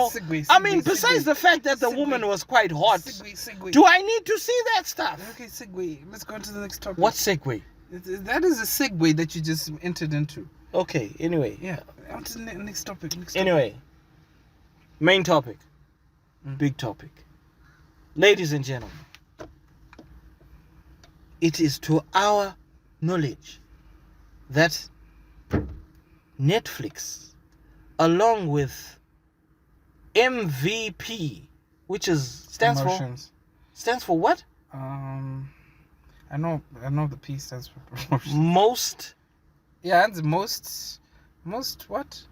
know, Segue, I mean, segue, besides segue, the fact that the segue, woman was quite hot, segue. do I need to see that stuff? Okay, segue. Let's go on to the next topic. What segue? That is a segue that you just entered into. Okay, anyway. Yeah. On to the next topic. Anyway, main topic. Mm. Big topic. Ladies and gentlemen, it is to our knowledge that Netflix, along with MVP, which stands for what? I know the P stands for promotions. Most. Yeah, and most what?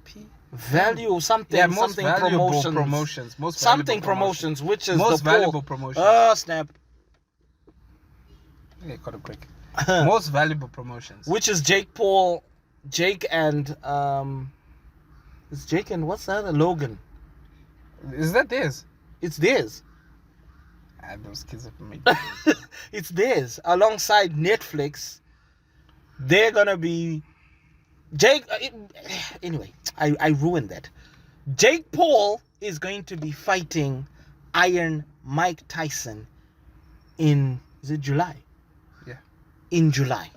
P. Value something. Yeah, most something valuable promotions. Most something promotions, which is most the valuable promotions. Oh snap! Yeah, got it quick. Most valuable promotions. Which is Jake and it's Jake and what's that? Logan. Is that theirs? It's theirs. Those kids have made. It's theirs alongside Netflix. They're gonna be Jake. Anyway, I ruined that. Jake Paul is going to be fighting Iron Mike Tyson in, is it July? Yeah. In July.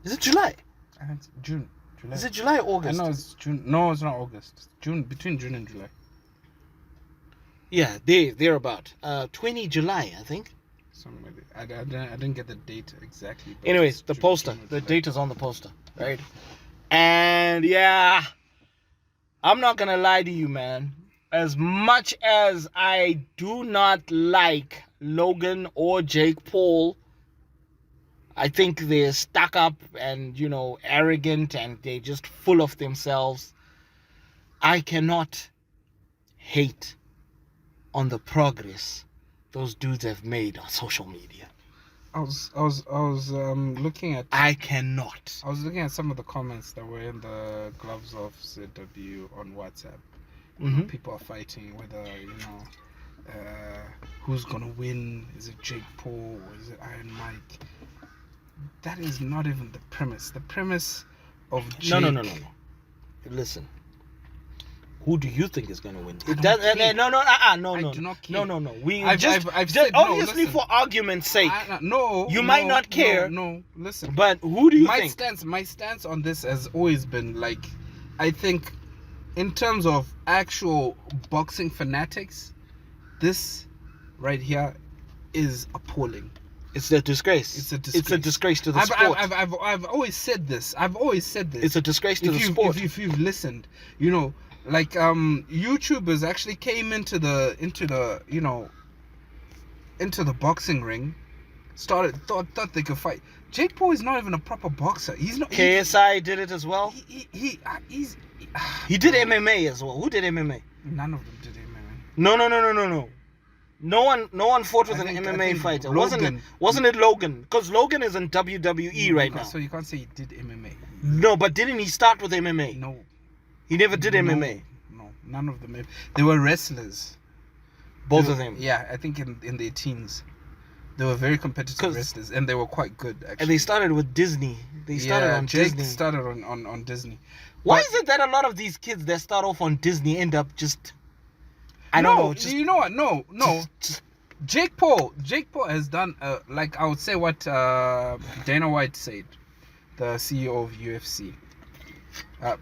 Is it July? I think it's June. July. Is it July or August? I know it's June. No, it's not August. It's June, between June and July. Yeah, they're about 20 July, I think. Something like that. I didn't get the date exactly. Anyways, the poster. The date is on the poster, right? And yeah, I'm not gonna lie to you, man. As much as I do not like Logan or Jake Paul, I think they're stuck up and, arrogant and they're just full of themselves. I cannot hate on the progress those dudes have made on social media. I was looking at. I cannot. I was looking at some of the comments that were in the Gloves of ZW on WhatsApp. Mm-hmm. People are fighting whether who's gonna win. Is it Jake Paul or is it Iron Mike? That is not even the premise. The premise of Jake... No. Listen. Who do you think is going to win? No. I do not care. No. I've said obviously no, for argument's sake. You might not care. No, listen. But who do you think? My stance on this has always been like, I think, in terms of actual boxing fanatics, this right here is appalling. It's a disgrace. It's a disgrace to the sport. I've always said this. It's a disgrace to the sport. If you've listened, like YouTubers actually came into the boxing ring, thought they could fight. Jake Paul is not even a proper boxer. He's not. KSI did it as well. He did MMA as well. Who did MMA? None of them did MMA. No. No one fought with an MMA fighter. Wasn't it Logan? Because Logan is in WWE right now. So you can't say he did MMA. No, but didn't he start with MMA? No. He never did MMA. No, none of them. They were wrestlers. Both of them. Yeah, I think in their teens. They were very competitive wrestlers, and they were quite good, actually. And they started with Disney. Jake started on Disney. Why is it that a lot of these kids that start off on Disney end up just... I don't know. You know what? No. Jake Paul has done, I would say what Dana White said, the CEO of UFC.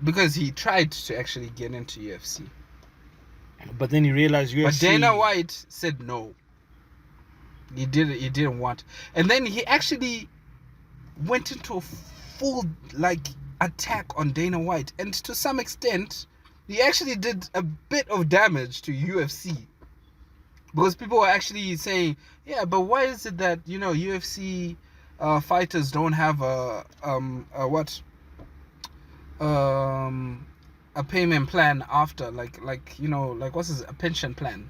Because he tried to actually get into UFC. But then he realized UFC... But Dana White said no. He didn't want. And then he actually went into a full, attack on Dana White. And to some extent... he actually did a bit of damage to UFC. Because people were actually saying, yeah, but why is it that, UFC fighters don't have a payment plan after, a pension plan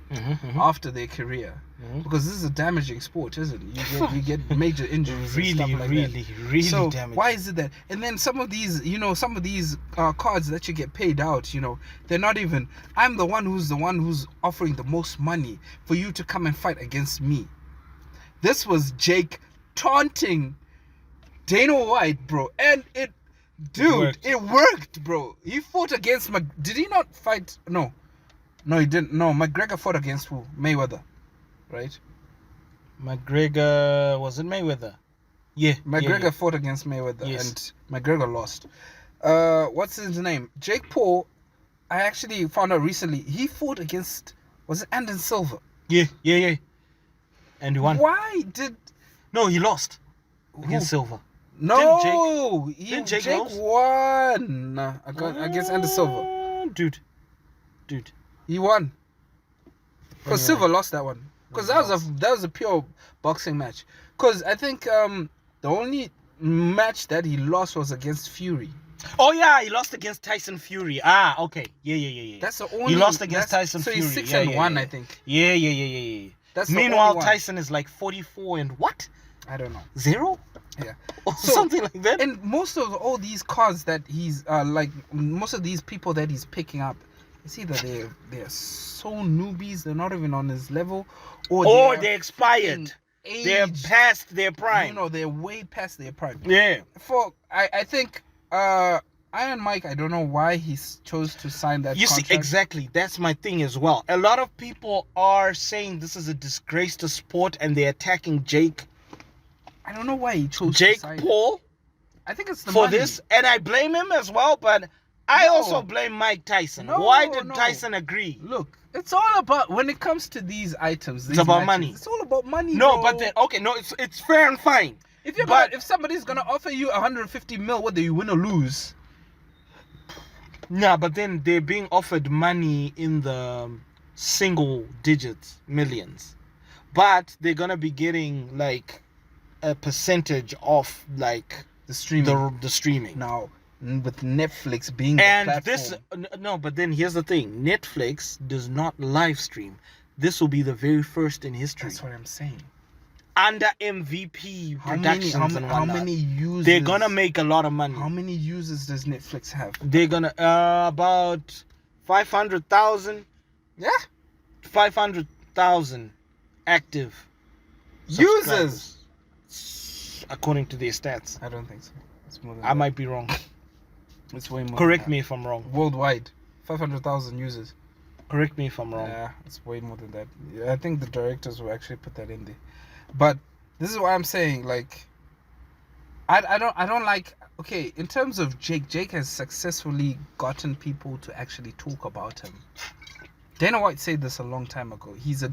after their career? Mm-hmm. Because this is a damaging sport, isn't it? You get major injuries and stuff like that. Really so damaging. Why is it that? And then some of these cards that you get paid out, they're not even. I'm the one who's offering the most money for you to come and fight against me. This was Jake taunting Dana White, bro, and Dude, it worked, bro. He fought against Did he not fight? No, he didn't. No, McGregor fought against who? Mayweather, right? McGregor, was it Mayweather? Yeah. McGregor fought against Mayweather, Yes. and McGregor lost. What's his name? Jake Paul. I actually found out recently he fought against, was it Anderson Silva? Yeah. And he won. Why did? No, he lost against Silva. No, Didn't Jake lose? won against Anderson Silva. Dude. He won. Because Anyway. Silva lost that one. Because that was a pure boxing match. Because I think the only match that he lost was against Fury. Oh yeah, he lost against Tyson Fury. Ah, okay. Yeah. That's the only. He lost against Tyson so Fury. he's 6 Yeah, and yeah, 1, yeah. I think. Yeah. That's the Meanwhile, only one. Tyson is like 44 and what? I don't know. 0? Yeah. Or So- something like that. And most of all these cards that he's like, most of these people that he's picking up, it's either they're so newbies, they're not even on his level, Or they're expired. age, They're past their prime. You know, they're way past their prime. Yeah. I think Iron Mike, I don't know why he chose to sign that You see, contract. exactly. That's my thing as well. A lot of people are saying this is a disgrace to sport and they're attacking I don't know why he chose Jake to sign Paul I think it's the for money. this. And I blame him as well, but I No. also blame Mike Tyson. No, Why did no. Tyson agree? Look, it's all about, when it comes to these items, these about matches, money. It's all about money. No, bro. but then, okay, no, it's fair and fine. If somebody's gonna offer you 150 mil, whether you win or lose, Nah, but then they're being offered money in the single digits, millions. But they're gonna be getting like a percentage of like the streaming the streaming. now with Netflix being the And platform. no, but then here's the thing: Netflix does not live stream. This will be the very first in history That's what I'm saying. under MVP How many, productions how, and how whatnot. many users? They're gonna make a lot of money. How many users does Netflix have? They're gonna about 500,000. Yeah, 500,000 active users. subscribers, according to their stats. I don't think so. It's more than I that. might be wrong. It's way more. Correct than me if I'm wrong. that. Worldwide, 500,000 users. Correct me if I'm wrong. Yeah, it's way more than that. Yeah, I think the directors will actually put that in there. But this is what I'm saying. Like, I don't like. Okay, in terms of Jake has successfully gotten people to actually talk about him. Dana White said this a long time ago. He's a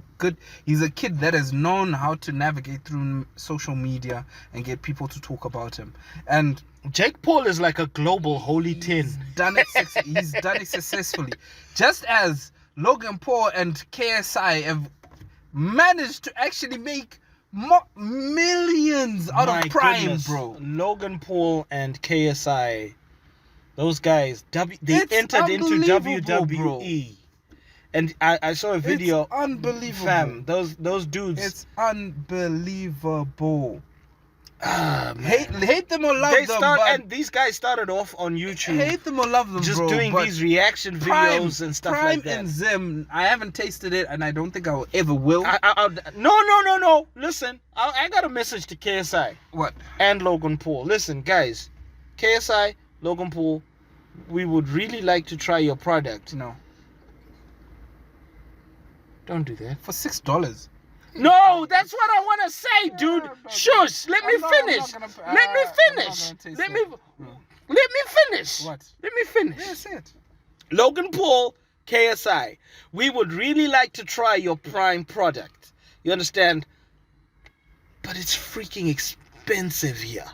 kid that has known how to navigate through social media and get people to talk about him. And Jake Paul is like a global holy tin. he's done it successfully. Just as Logan Paul and KSI have managed to actually make millions out My of Prime, goodness. bro. Logan Paul and KSI, those guys, they It's entered into unbelievable, WWE. And I saw a video. It's unbelievable. Fam, those dudes. It's unbelievable. Man. Hate them or love them, but and these guys started off on YouTube. hate them or love them, just bro, doing but these reaction videos and stuff Prime like that. and Zim, I haven't tasted it, and I don't think I will ever will. No. Listen, I got a message to KSI What? and Logan Paul. Listen, guys, KSI, Logan Paul, we would really like to try your product. No. Don't do that. For $6. No, that's what I want to say, dude. no, no. Shush, let me I'm not finish. gonna- Let me I'm not finish. gonna taste Let it. me Mm. let me finish. What? Let me finish. Yes, it. Logan Paul, KSI, we would really like to try your Prime product. You understand? But it's freaking expensive here.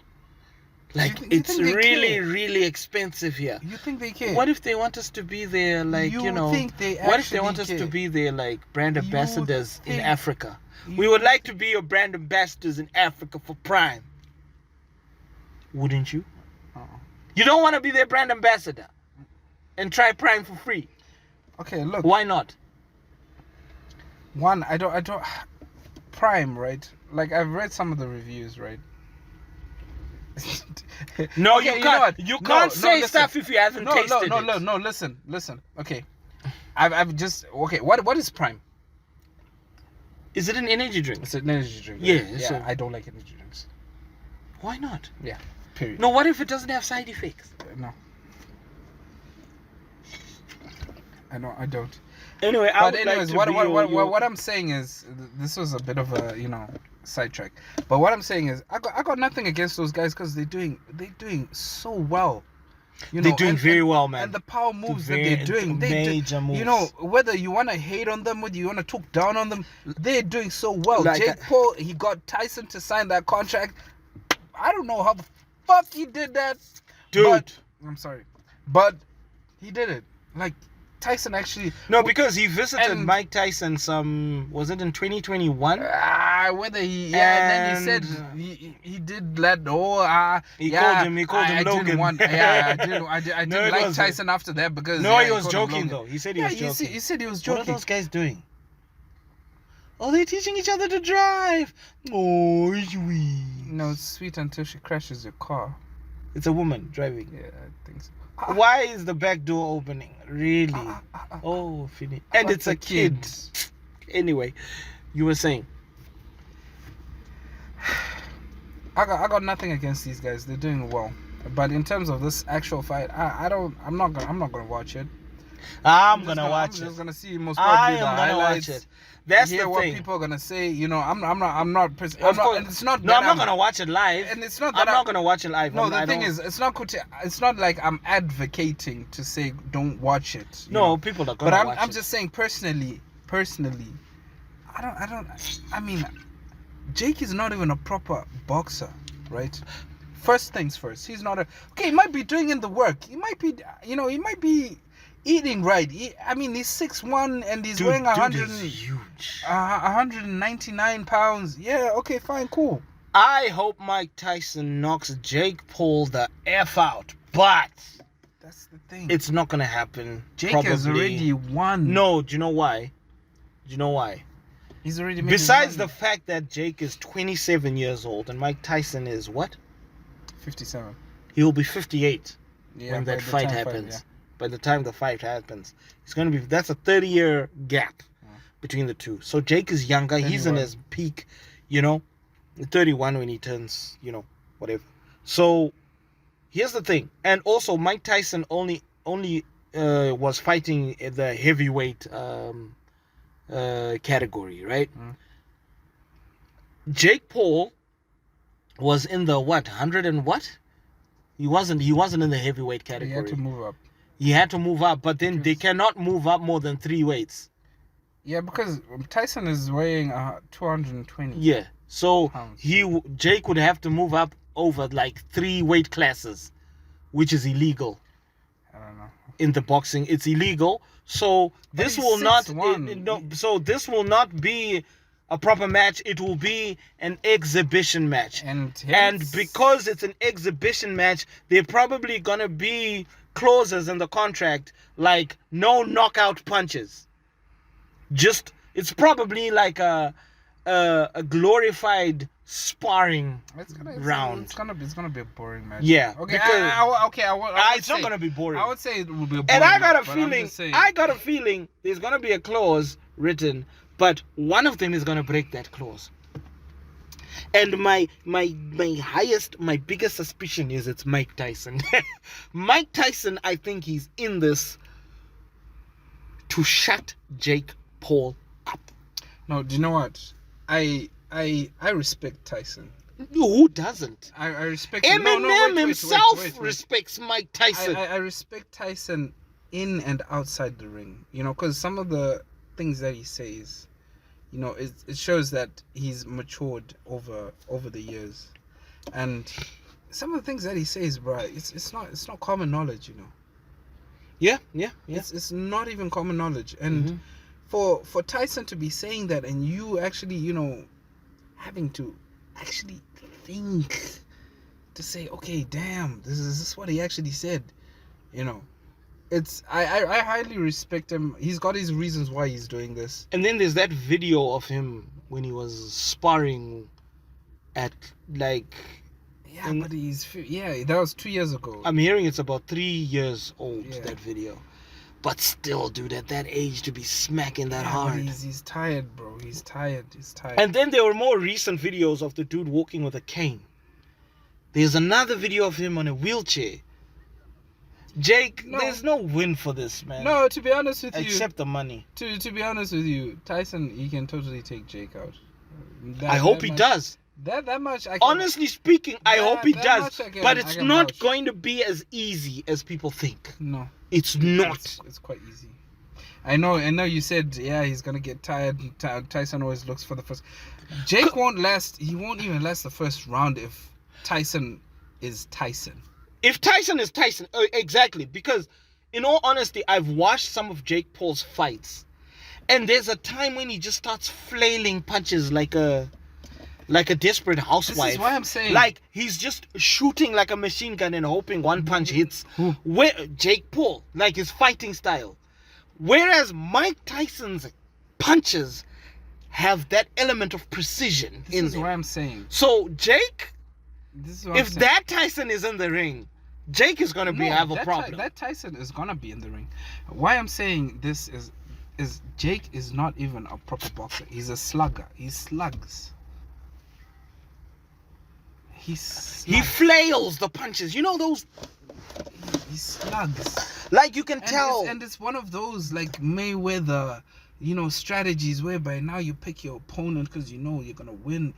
Like, you it's think they really, care? really expensive here. You think they care? What if they want us to be their, like, you know, think they what if they actually want us care? to be their, like, brand You ambassadors in think- Africa? you We would like to be your brand ambassadors in Africa for Prime. Wouldn't you? Uh-uh. You don't want to be their brand ambassador and try Prime for free. Okay, look. Why not? One, I don't. Prime, right? Like, I've read some of the reviews, right? No, Okay, you know can't. what? You No, can't no, say listen. stuff if you haven't tasted it. No. Listen. Okay, I've just okay. What is Prime? Is it an energy drink? It's an energy drink. Yeah, Right? so- I don't like energy drinks. Why not? Yeah. Period. No, what if it doesn't have side effects? No. I don't. Anyway, I But would anyways, like to what I'm saying is, this was a bit of a sidetrack. But what I'm saying is, I got nothing against those guys because they're doing so well. They're doing very well, man. And the power moves that they're doing, major moves. You know, whether you want to hate on them, whether you want to talk down on them, they're doing so well. Like Jake Paul, he got Tyson to sign that contract. I don't know how the fuck he did that, dude. But, I'm sorry, but he did it. Like, Tyson actually... No, because he visited Mike Tyson was it in 2021? Whether he... Yeah, and then he said he did that... He called him Logan. I didn't like Tyson after that because... No, he was joking though. He said he was joking. He said he was joking. What are those guys doing? Oh, they're teaching each other to drive. Oh, sweet. No, it's sweet until she crashes your car. It's a woman driving. Yeah, I think so. Why is the back door opening? Really? Oh, Finny. And it's a kid. Anyway, you were saying. I got nothing against these guys. They're doing well. But in terms of this actual fight, I'm not gonna watch it. I'm gonna watch it. I'm just gonna see most probably the highlights. Watch it. That's hear the what thing. people are gonna say. You know, I'm not. And it's not. No, I'm not gonna watch it live. And it's not that I'm not gonna watch it live. No, the thing is, it's not. It's not like I'm advocating to say don't watch it. No, people are gonna watch it. But I'm just saying personally. I mean, Jake is not even a proper boxer, right? First things first. He's not okay. He might be doing in the work. He might be. He might be eating right. He's 6'1" and he's weighing 199 pounds. Yeah, okay, fine, cool. I hope Mike Tyson knocks Jake Paul the F out, but that's the thing. It's not gonna happen. Jake has already won. No, do you know why? He's already made Besides the fact that Jake is 27 years old and Mike Tyson is what? 57. He will be 58 when when that fight happens. By the time the fight happens, that's a 30-year gap between the two. So Jake is younger. 31. He's in his peak, 31 when he turns, whatever. So here's the thing. And also Mike Tyson only was fighting in the heavyweight category, right? Jake Paul was in the 100 and what? He wasn't in the heavyweight category. He had to move up. He had to move up, but then they cannot move up more than 3 weights. Yeah, because Tyson is weighing 220. Yeah, so pounds. Jake would have to move up over like 3 weight classes, which is illegal. I don't know. In the boxing, it's illegal. So this will not. So this will not be a proper match. It will be an exhibition match. And because it's an exhibition match, they're probably gonna be clauses in the contract like no knockout punches. It's probably like a glorified sparring round. It's gonna be a boring match. Yeah. Okay. It's not gonna be boring. I would say it will be a boring. And I got a feeling there's gonna be a clause written, but one of them is gonna break that clause. And my biggest suspicion is it's Mike Tyson. Mike Tyson, I think he's in this to shut Jake Paul up. No, do you know what? I respect Tyson. Who doesn't? I respect Eminem himself respects Mike Tyson. I respect Tyson in and outside the ring. Because some of the things that he says, it shows that he's matured over the years, and some of the things that he says, bro, it's not common knowledge, Yeah. It's not even common knowledge, and for Tyson to be saying that, and you actually, having to actually think to say, okay, damn, this is what he actually said, I highly respect him. He's got his reasons why he's doing this. And then there's that video of him when he was sparring at like... Yeah, but that was 2 years ago. I'm hearing it's about 3 years old, that video. But still, dude, at that age to be smacking that hard. He's tired, bro. He's tired. And then there were more recent videos of the dude walking with a cane. There's another video of him on a wheelchair. Jake, No. there's no win for this, man. No, to be honest with you, Except the money. to be honest with you, Tyson, he can totally take Jake out. I hope he does. That much. I can, Honestly speaking, I hope he that does. much I can- But I it's can not vouch. going to be as easy as people think. No, It's not. it's quite easy. I know you said, yeah, he's gonna get tired. Tyson always looks for the first. Jake won't last. He won't even last the first round if Tyson is Tyson. If Tyson is Tyson, exactly. Because, in all honesty, I've watched some of Jake Paul's fights, and there's a time when he just starts flailing punches like a desperate housewife. This is why I'm saying, like he's just shooting like a machine gun and hoping one punch hits. Who? Where Jake Paul, like his fighting style, whereas Mike Tyson's punches have that element of precision This in is there. what I'm saying. So Jake, This is what if I'm saying. that Tyson is in the ring, Jake is gonna have a problem. That Tyson is gonna be in the ring. Why I'm saying this is Jake is not even a proper boxer. He's a slugger. He slugs. He flails the punches. You know those, he slugs. like you can tell. And it's one of those like Mayweather, strategies whereby now you pick your opponent because you know you're gonna win.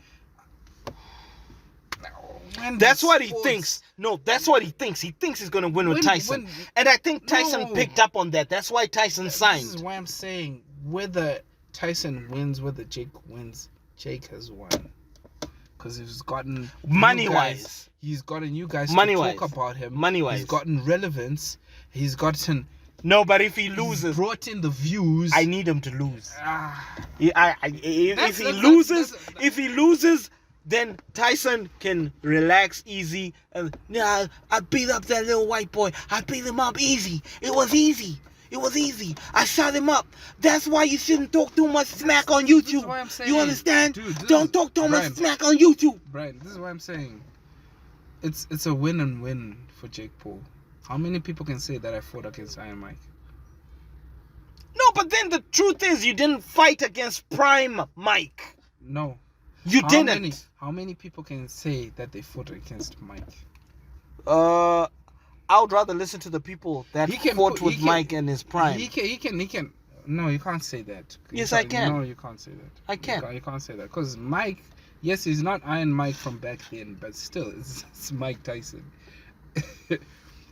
That's what he thinks. No, that's what he thinks. He thinks he's gonna win with Tyson, and I think Tyson picked up on that. That's why Tyson signed. This is why I'm saying whether Tyson wins, whether Jake wins, Jake has won. Because he's gotten Money-wise. He's gotten you guys Money-wise. to talk about him. Money-wise. He's gotten relevance. He's gotten. No, but if he He's loses, brought in the views. I need him to lose. Ah, If he loses, then Tyson can relax easy. And yeah, I beat up that little white boy. I beat him up easy. It was easy. I shot him up. That's why you shouldn't talk too much smack on YouTube. This is what I'm saying. You understand? Dude, Don't talk too much smack on YouTube. Brian, this is what I'm saying. It's a win and win for Jake Paul. How many people can say that I fought against Iron Mike? No, but then the truth is you didn't fight against Prime Mike. No. You didn't. How many people can say that they fought against Mike? I would rather listen to the people that fought with Mike in his prime. He can. No, you can't say that. Yes, I can. No, you can't say that. I can. You can't say that because Mike. Yes, he's not Iron Mike from back then, but still, it's Mike Tyson.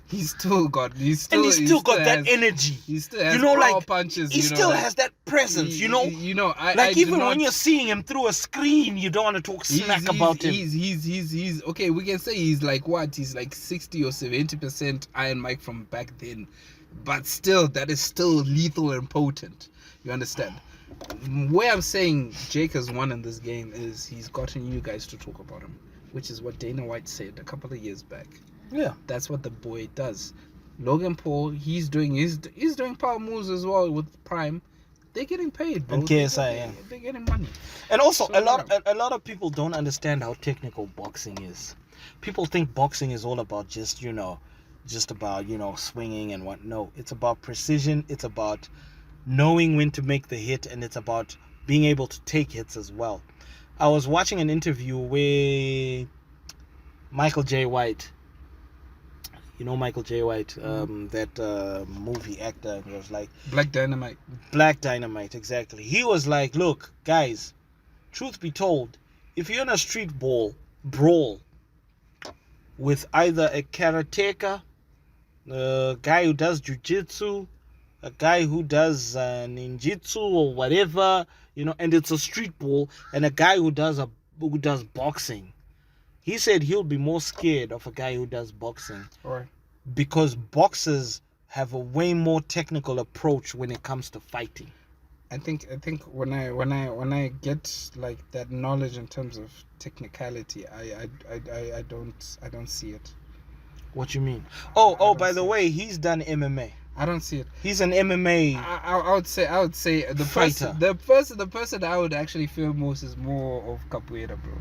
He's still got that energy. He still has power punches. He still has that presence. Even when you're seeing him through a screen, you don't want to talk smack about him. He's okay. We can say he's like what? He's like 60 or 70% Iron Mike from back then, but still, that is still lethal and potent. You understand? Where I'm saying Jake has won in this game is he's gotten you guys to talk about him, which is what Dana White said a couple of years back. Yeah, that's what the boy does. Logan Paul, he's doing power moves as well with Prime. They're getting paid, bro. And KSI, they're getting money. And also, a lot of people don't understand how technical boxing is. People think boxing is all about just about swinging and what. No, it's about precision. It's about knowing when to make the hit, and it's about being able to take hits as well. I was watching an interview where Michael J. White. You know Michael J. White, that movie actor, was like Black Dynamite. Black Dynamite, exactly. He was like, look, guys, truth be told, if you're in a street brawl with either a karateka, a guy who does jujitsu, a guy who does ninjutsu or whatever, and it's a street brawl, and a guy who does boxing. He said he'll be more scared of a guy who does boxing. Right. Because boxers have a way more technical approach when it comes to fighting. I think when I get like that knowledge in terms of technicality, I don't see it. What you mean? Oh, by the way, he's done MMA. I don't see it. He's an MMA. I would say the fighter. The person I would actually feel most is more of capoeira, bro.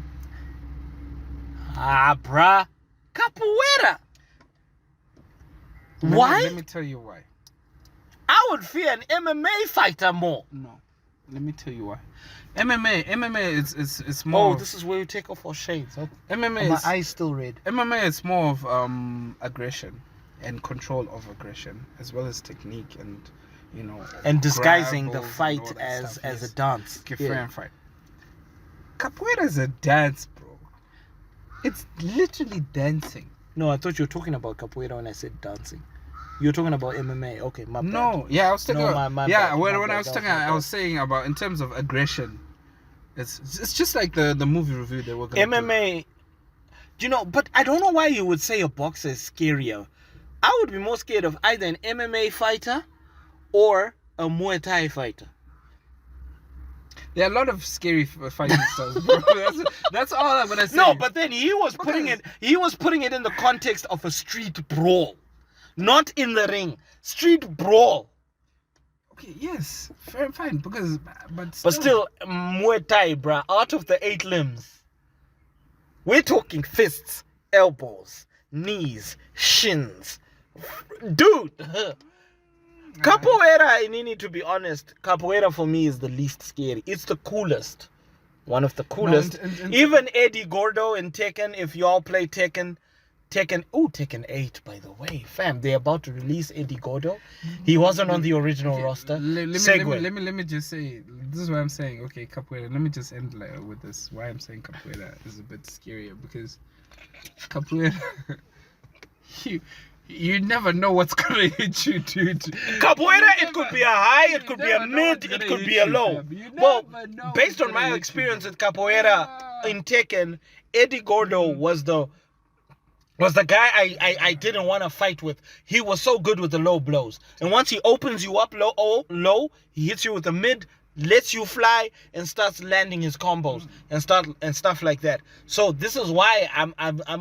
Bruh. Capoeira. Why? Let me tell you why. I would fear an MMA fighter more. No. Let me tell you why. MMA is more. Oh, this is where you take off our shades. Huh? MMA My is eyes still red. MMA is more of aggression and control of aggression, as well as technique and And disguising the grapples and fight all that as stuff, as yes. a dance. Get Yeah. fair and fight. Capoeira is a dance, bro. It's literally dancing. No, I thought you were talking about capoeira when I said dancing. You're talking about MMA. Okay, my bad. No, yeah, I was talking. No, about, my yeah, bad, when my I bad, was that talking, was my I was bad. saying about in terms of aggression. It's just like the movie review that we're gonna do. MMA, but I don't know why you would say a boxer is scarier. I would be more scared of either an MMA fighter or a Muay Thai fighter. There are a lot of scary fighting styles, bro. That's all I'm gonna say. No, but then he was putting it in the context of a street brawl. Not in the ring. Street brawl. Okay, yes, fair and fine, because But still, Muay Thai, bruh, out of the 8 limbs, we're talking fists, elbows, knees, shins. Dude! Capoeira, Nini, to be honest, capoeira for me is the least scary. It's the coolest. One of the coolest. and- Even Eddie Gordo in Tekken, if y'all play Tekken 8, by the way. Fam, they're about to release Eddie Gordo. He wasn't on the original roster. Let Segue. me just say, this is why I'm saying, okay, capoeira. Let me just end with this. Why I'm saying capoeira is a bit scarier, because capoeira, you never know what's gonna hit you, dude. Capoeira, it could be a high, it could be a mid, it could be a low. Well, based on my experience with capoeira in Tekken, Eddie Gordo was the guy I didn't want to fight with. He was so good with the low blows. And once he opens you up low, he hits you with the mid, lets you fly, and starts landing his combos and stuff like that. So this is why I'm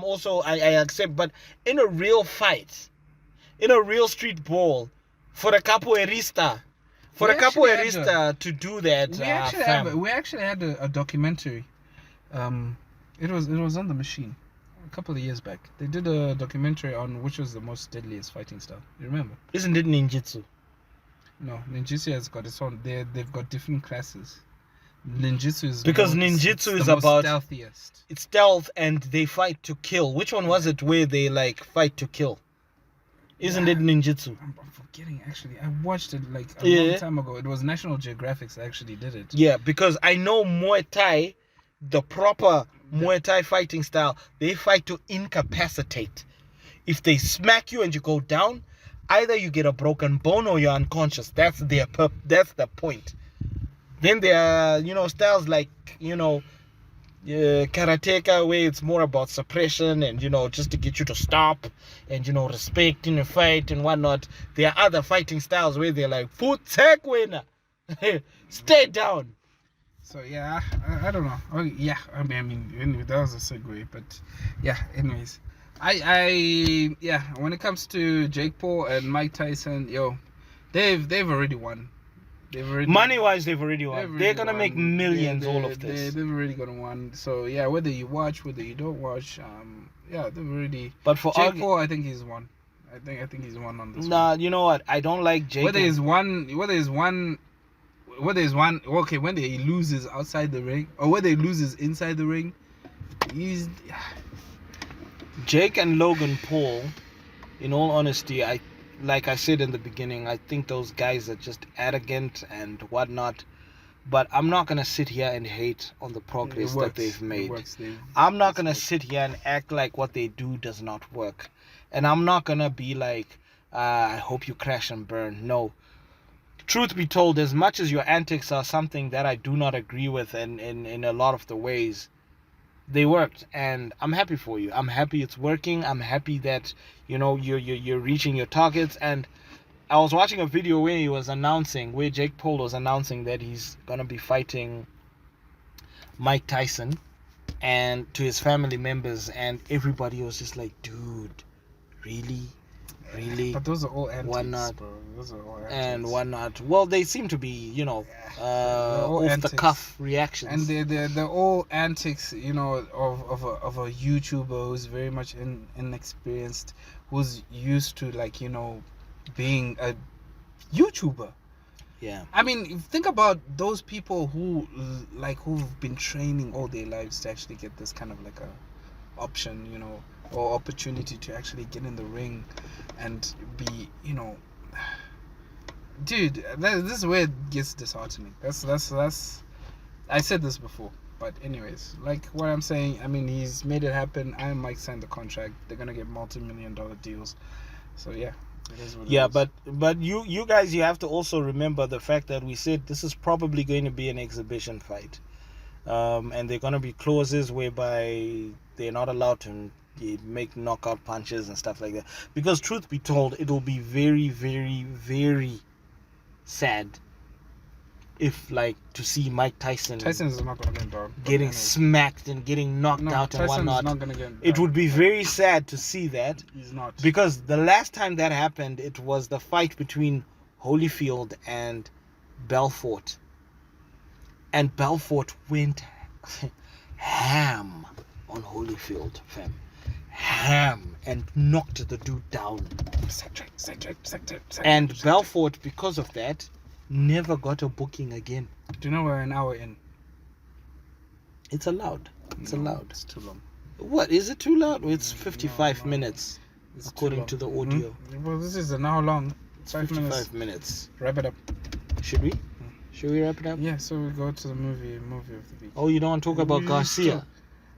also I accept. But in a real fight, in a real street brawl, for a capoeirista, to do that, we actually had a documentary. It was on the machine a couple of years back. They did a documentary on which was the most deadliest fighting style. You remember? Isn't it ninjutsu? No, ninjutsu has got its own. They've got different classes. Ninjutsu is because ninjutsu is about stealthiest. It's stealth and they fight to kill. Which one was it where they like fight to kill? Isn't it ninjutsu? I'm forgetting actually. I watched it like a long time ago. It was National Geographic that actually did it. Yeah, because I know Muay Thai, the proper Muay Thai fighting style, they fight to incapacitate. If they smack you and you go down, either you get a broken bone or you're unconscious. That's the point. Then there are, styles like, karateka, where it's more about suppression and, just to get you to stop and, respect in a fight and whatnot. There are other fighting styles where they're like, foot tech winner. Stay down. So yeah, I don't know. Oh, yeah, I mean, anyway, that was a segue, but yeah. Anyways, when it comes to Jake Paul and Mike Tyson, they've already won. Money wise, they've already won. They're gonna make millions. All of this. They've already gonna won. So yeah, whether you watch, whether you don't watch, they've already. But for Jake Paul, I think he's won. I think he's won on this. Nah, one. you know what? I don't like Jake. Whether when he loses outside the ring or whether he loses inside the ring, Jake and Logan Paul, in all honesty, like I said in the beginning, I think those guys are just arrogant and whatnot. But I'm not gonna sit here and hate on the progress that they've made. I'm not gonna sit here and act like what they do does not work. And I'm not gonna be like, I hope you crash and burn. No. Truth be told, as much as your antics are something that I do not agree with in a lot of the ways, they worked, and I'm happy for you. I'm happy it's working. I'm happy that you're reaching your targets. And I was watching a video where Jake Paul was announcing that he's gonna be fighting Mike Tyson, and to his family members, and everybody was just like, dude, really? But those are all antics, why not? Bro. Those are all antics. And why not? Well, they seem to be, off antics. the cuff reactions. And they're all antics, of a YouTuber who's very much inexperienced, who's used to being a YouTuber. Yeah. I mean, think about those people who've been training all their lives to actually get this kind of like a option, or opportunity to actually get in the ring and be, dude, this is where it gets disheartening. That's I said this before, but anyways, like what I'm saying, I mean, he's made it happen. Iron Mike signed the contract. They're gonna get multi-million-dollar deals. So yeah, it is what it is. but you guys, you have to also remember the fact that we said this is probably going to be an exhibition fight, and there are going to be clauses whereby they're not allowed to make knockout punches and stuff like that. Because truth be told, it will be very, very, very sad if, like, to see Mike Tyson Tyson's not gonna get dog. getting smacked and getting knocked out and Tyson's whatnot. not gonna get. It would be very sad to see that. He's not. Because the last time that happened, it was the fight between Holyfield and Belfort. And Belfort went ham on Holyfield, fam. Ham. And knocked the dude down. And Belfort, because of that, never got a booking again. Do you know we're an hour in? It's allowed. It's allowed. It's too long. What? Is it too loud? It's 55 No. minutes, It's according to the audio. Well, this is an hour long. 55 minutes. Wrap it up. Should we? Should we wrap it up? Yeah, so we go to the movie of the week. Oh, you don't want to talk about Garcia?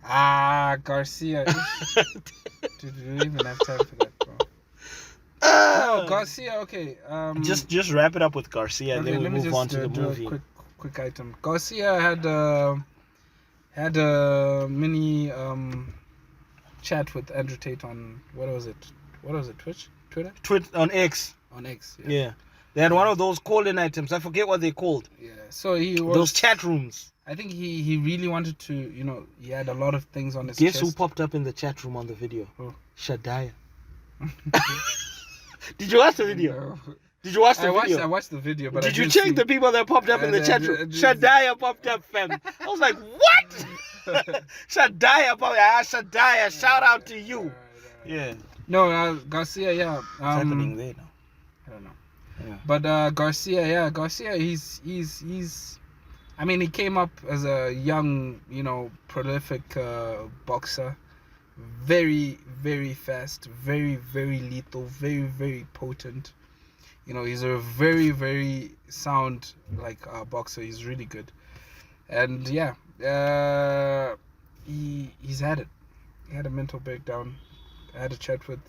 Garcia. Dude, we don't even have time for that, bro. Oh, Garcia. Okay. Just wrap it up with Garcia, and okay, then we let me move on just to the do movie. a quick item. Garcia had a mini chat with Andrew Tate on what was it? Twitter? On X. On X. Yeah. They had one of those call-in items. I forget what they're called. Yeah. So he was Those chat rooms. I think he really wanted to, he had a lot of things on his Guess chest. who popped up in the chat room on the video? Who? Shadaya. Did you watch the video? No. Did you watch the video? I watched the video, but Did I you didn't check see- the people that popped up in the chat room? Shadaya popped up, fam. I was like, what? Shadaya popped up. Shadaya, shout out to you. Alright. Yeah. No, Garcia, yeah. What's happening there now? I don't know. Yeah. But Garcia, he's I mean, he came up as a young, prolific boxer. Very, very fast, very, very lethal, very, very potent. He's a very, very sound boxer. He's really good. And yeah, he's had it. He had a mental breakdown. I had a chat with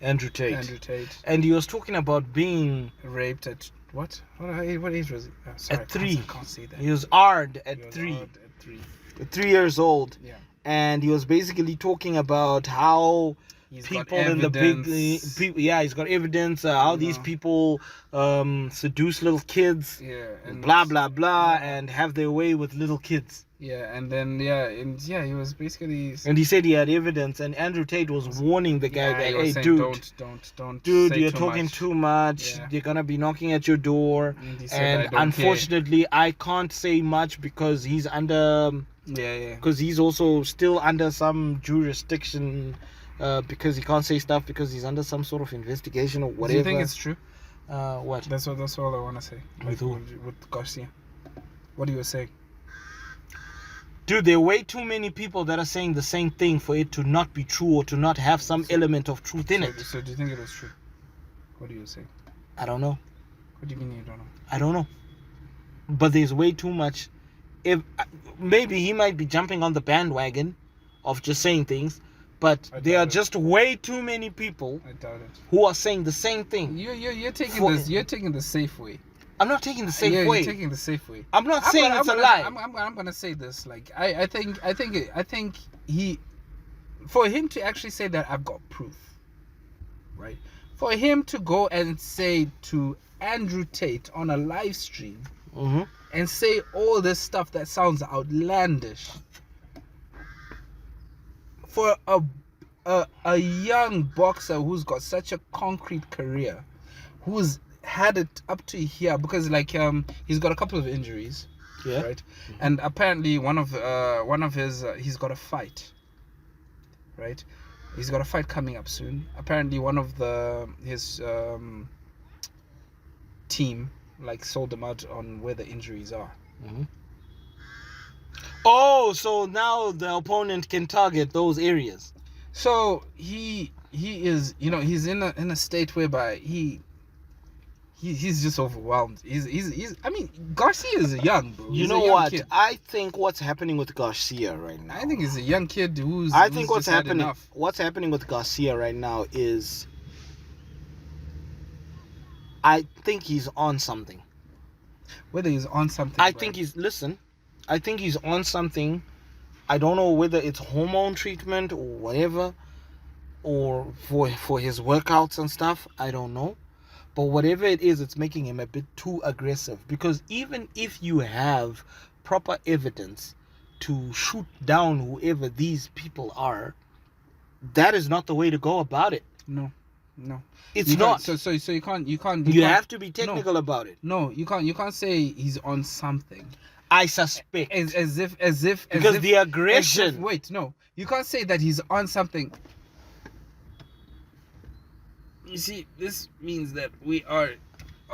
Andrew Tate. And he was talking about being raped at what age was he? Sorry, at 3. I can't say that. He was hard at He was 3. hard at 3. 3 years old. Yeah. And he was basically talking about how He's got people in the big evidence. people, yeah, he's got evidence how these people seduce little kids, and blah blah blah, and have their way with little kids. Yeah, and then he was basically. And he said he had evidence, and Andrew Tate was warning the guy that, he was hey, saying, dude, don't dude, say you're too talking much. too much. Yeah. They're gonna be knocking at your door, And he said, and "I don't unfortunately, I can't say much because he's under, because he's also still under some jurisdiction, because he can't say stuff because he's under some sort of investigation or whatever." Do you think it's true? What? That's all I want to say. With who? With Garcia. What do you say? Dude, there are way too many people that are saying the same thing for it to not be true or to not have some element of truth in it. So do you think it was true? What do you say? I don't know. What do you mean you don't know? I don't know. But there's way too much. If maybe he might be jumping on the bandwagon of just saying things, but there are just way too many people I doubt it. who are saying the same thing. You're taking For- this. You're taking the safe way. I'm not taking the same way. You're taking the safe way. I'm not saying it's a lie. I'm gonna say this. Like I think he, for him to actually say that I've got proof, right? For him to go and say to Andrew Tate on a live stream Mm-hmm. and say all this stuff that sounds outlandish, for a young boxer who's got such a concrete career, who's had it up to here, because he's got a couple of injuries, Yeah. right? And apparently one of his he's got a fight, right? He's got a fight coming up soon. Apparently one of his team like sold them out on where the injuries are. Mm-hmm. Oh, so now the opponent can target those areas. So he is, he's in a state whereby he's just overwhelmed. He's I mean, Garcia is young, bro. You He's know a young what? kid. I think what's happening with Garcia right now. I think he's a young kid who's. I think who's what's just had happening. enough. What's happening with Garcia right now is. I think he's on something. Whether he's on something. I think he's on something. I don't know whether it's hormone treatment or whatever, or for his workouts and stuff. I don't know. But whatever it is, it's making him a bit too aggressive. Because even if you have proper evidence to shoot down whoever these people are, that is not the way to go about it. No. It's You not. can't- So you can't. You can't- have to be technical about it. No, you can't. You can't say he's on something. I suspect. As if Because the aggression. Wait, no, you can't say that he's on something. You see, this means that we are.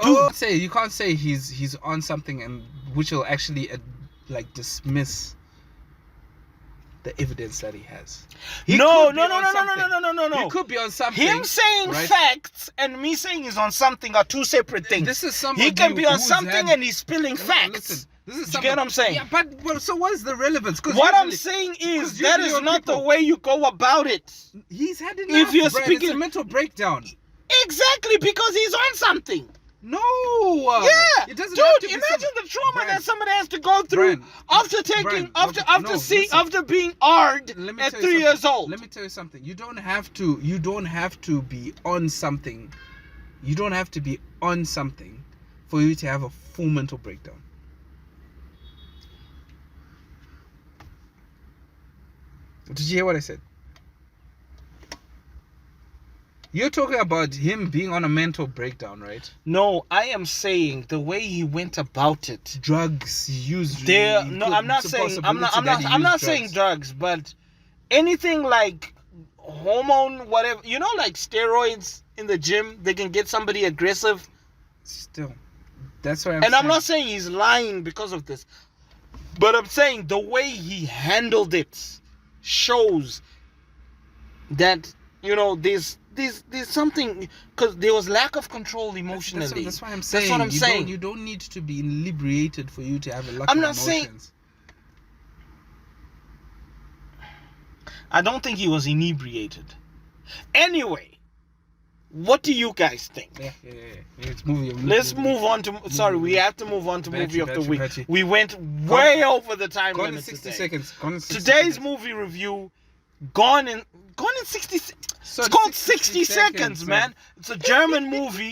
You can't say he's on something, and which will actually dismiss the evidence that he has. No. He could be on something. Him saying right? facts and me saying he's on something are two separate things. This is somebody He can be on who's something had- and he's spilling facts. Listen, this is Do you get what I'm saying? Yeah, but so what is the relevance? What I'm saying is that is not the way you go about it. He's had enough. If you're Brad. speaking- it's a mental breakdown. Exactly, because he's on something. No. Yeah, It doesn't dude. have to be Imagine the trauma Brad, that somebody has to go through Brad, after listen. being AR'd Let me at tell you 3 years something. old. Let me tell you something. You don't have to be on something. You don't have to be on something for you to have a full mental breakdown. Did you hear what I said? You're talking about him being on a mental breakdown, right? No, I am saying the way he went about it. Drugs used. There, no, I'm not saying. I'm not saying drugs, but anything like hormone, whatever. You know, like steroids in the gym, they can get somebody aggressive. Still, that's what I'm And saying. I'm not saying he's lying because of this, but I'm saying the way he handled it shows that there's something, because there was lack of control emotionally. That's what I'm saying. That's what I'm saying. You don't need to be inebriated for you to have a lot I'm of not saying- emotions. I don't think he was inebriated. Anyway, what do you guys think? Yeah. It's movie. Let's move on to. Sorry, we have to move on to Battery, movie of the battery, week. battery. We went way over the time Gone in limit 60 today. seconds. Today's movie review, Gone in 60. So It's called 60 60 seconds, man. It's a German movie.